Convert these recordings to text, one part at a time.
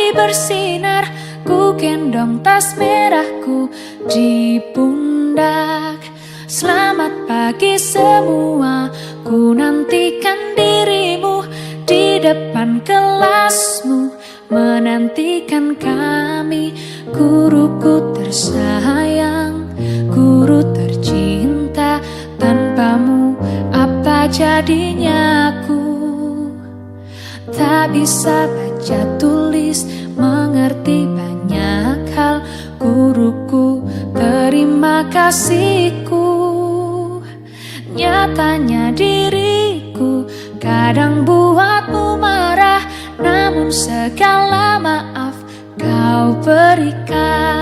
matahari bersinar, ku gendong tas merahku di pundak. Selamat pagi semua, ku nantikan dirimu di depan kelasmu, menantikan kami. Guruku tersayang, guru tercinta, tanpamu apa jadinya aku? Tak bisa baca tulis, mengerti banyak hal. Guruku, terima kasihku. Nyatanya diriku kadang buatmu marah, namun segala maaf kau berikan.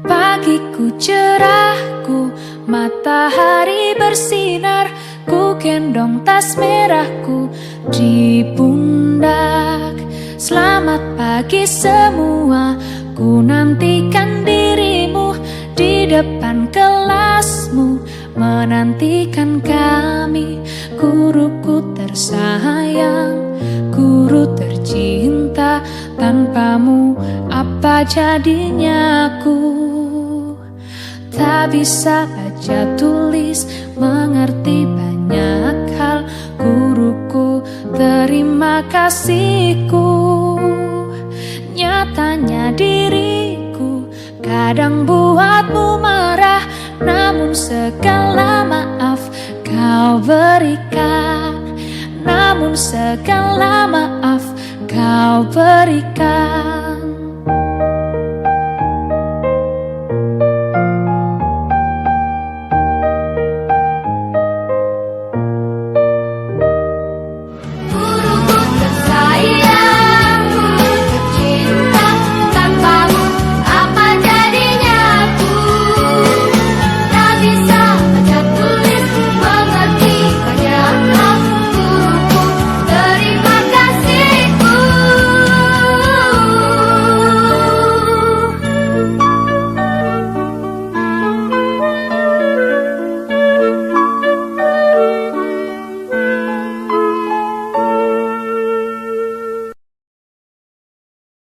Pagiku cerahku, matahari bersinar, ku gendong tas merahku di pundak. Selamat pagi semua, ku nantikan dirimu di depan kelasmu, menantikan kami. Guruku tersayang, guru tercinta, tanpamu apa jadinya aku? Tak bisa baca tulis, mengerti banyak hal. Guruku, terima kasihku. Nyatanya diriku kadang buatmu marah, namun segala maaf kau berikan. Namun segala maaf kau berikan.